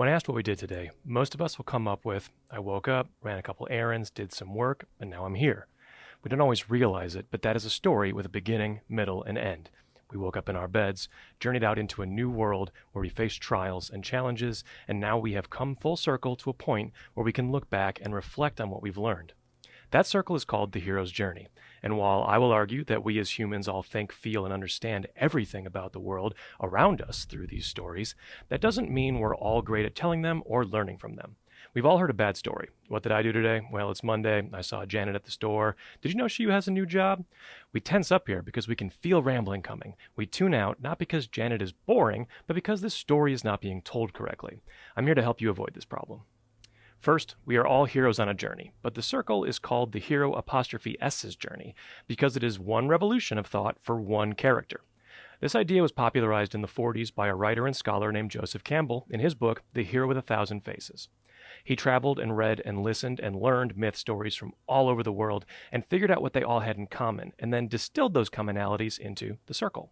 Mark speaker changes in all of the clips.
Speaker 1: When asked what we did today, most of us will come up with, I woke up, ran a couple errands, did some work, and now I'm here. We don't always realize it, but that is a story with a beginning, middle, and end. We woke up in our beds, journeyed out into a new world where we faced trials and challenges, and now we have come full circle to a point where we can look back and reflect on what we've learned. That circle is called the hero's journey, and while I will argue that we as humans all think, feel, and understand everything about the world around us through these stories, that doesn't mean we're all great at telling them or learning from them. We've all heard a bad story. What did I do today? Well, it's Monday. I saw Janet at the store. Did you know she has a new job? We tense up here because we can feel rambling coming. We tune out, not because Janet is boring, but because this story is not being told correctly. I'm here to help you avoid this problem. First, we are all heroes on a journey, but the circle is called the hero apostrophe S's journey because it is one revolution of thought for one character. This idea was popularized in the 40s by a writer and scholar named Joseph Campbell in his book, The Hero with a Thousand Faces. He traveled and read and listened and learned myth stories from all over the world and figured out what they all had in common and then distilled those commonalities into the circle.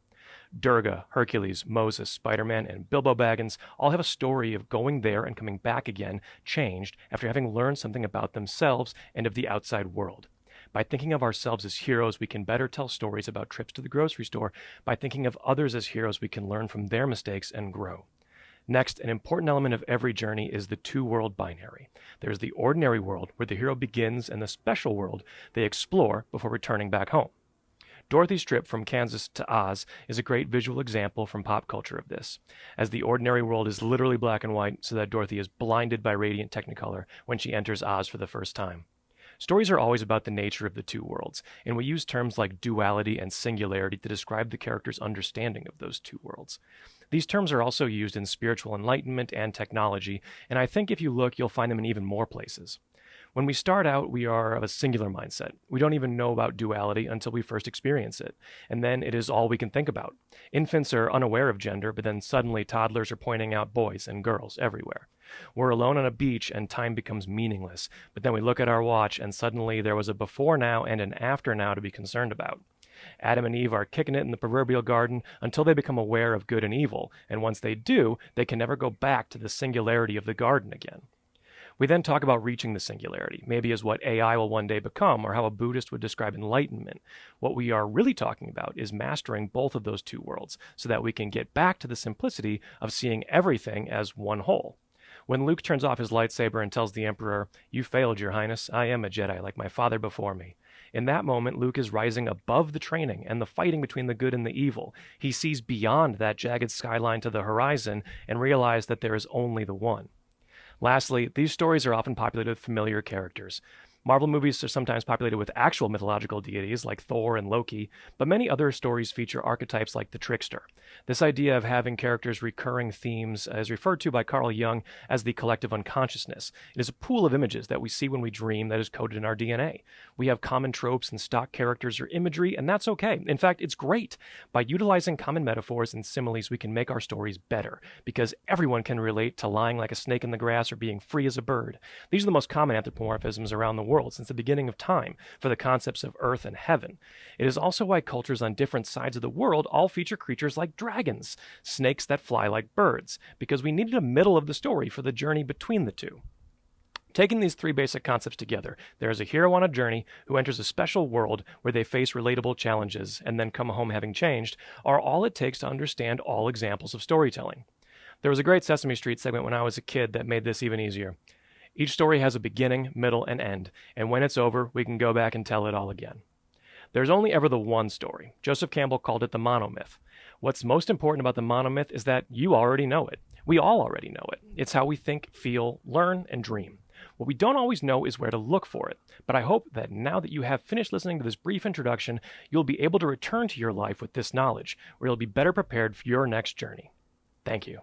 Speaker 1: Durga, Hercules, Moses, Spider-Man, and Bilbo Baggins all have a story of going there and coming back again, changed, after having learned something about themselves and of the outside world. By thinking of ourselves as heroes, we can better tell stories about trips to the grocery store. By thinking of others as heroes, we can learn from their mistakes and grow. Next, an important element of every journey is the two-world binary. There's the ordinary world, where the hero begins, and the special world they explore before returning back home. Dorothy's trip from Kansas to Oz is a great visual example from pop culture of this, as the ordinary world is literally black and white so that Dorothy is blinded by radiant technicolor when she enters Oz for the first time. Stories are always about the nature of the two worlds, and we use terms like duality and singularity to describe the character's understanding of those two worlds. These terms are also used in spiritual enlightenment and technology, and I think if you look, you'll find them in even more places. When we start out, we are of a singular mindset. We don't even know about duality until we first experience it, and then it is all we can think about. Infants are unaware of gender, but then suddenly toddlers are pointing out boys and girls everywhere. We're alone on a beach and time becomes meaningless, but then we look at our watch and suddenly there was a before now and an after now to be concerned about. Adam and Eve are kicking it in the proverbial garden until they become aware of good and evil, and once they do, they can never go back to the singularity of the garden again. We then talk about reaching the singularity, maybe as what AI will one day become, or how a Buddhist would describe enlightenment. What we are really talking about is mastering both of those two worlds, so that we can get back to the simplicity of seeing everything as one whole. When Luke turns off his lightsaber and tells the Emperor, "You failed, Your Highness. I am a Jedi, like my father before me." In that moment, Luke is rising above the training and the fighting between the good and the evil. He sees beyond that jagged skyline to the horizon and realizes that there is only the one. Lastly, these stories are often populated with familiar characters. Marvel movies are sometimes populated with actual mythological deities like Thor and Loki, but many other stories feature archetypes like the trickster. This idea of having characters' recurring themes is referred to by Carl Jung as the collective unconsciousness. It is a pool of images that we see when we dream that is coded in our DNA. We have common tropes and stock characters or imagery, and that's okay. In fact, it's great. By utilizing common metaphors and similes, we can make our stories better, because everyone can relate to lying like a snake in the grass or being free as a bird. These are the most common anthropomorphisms around the world since the beginning of time for the concepts of earth and heaven. It is also why cultures on different sides of the world all feature creatures like dragons, snakes that fly like birds, because we needed a middle of the story for the journey between the two. Taking these three basic concepts together, there is a hero on a journey who enters a special world where they face relatable challenges and then come home having changed, are all it takes to understand all examples of storytelling. There was a great Sesame Street segment when I was a kid that made this even easier. Each story has a beginning, middle, and end, and when it's over, we can go back and tell it all again. There's only ever the one story. Joseph Campbell called it the monomyth. What's most important about the monomyth is that you already know it. We all already know it. It's how we think, feel, learn, and dream. What we don't always know is where to look for it, but I hope that now that you have finished listening to this brief introduction, you'll be able to return to your life with this knowledge, where you'll be better prepared for your next journey. Thank you.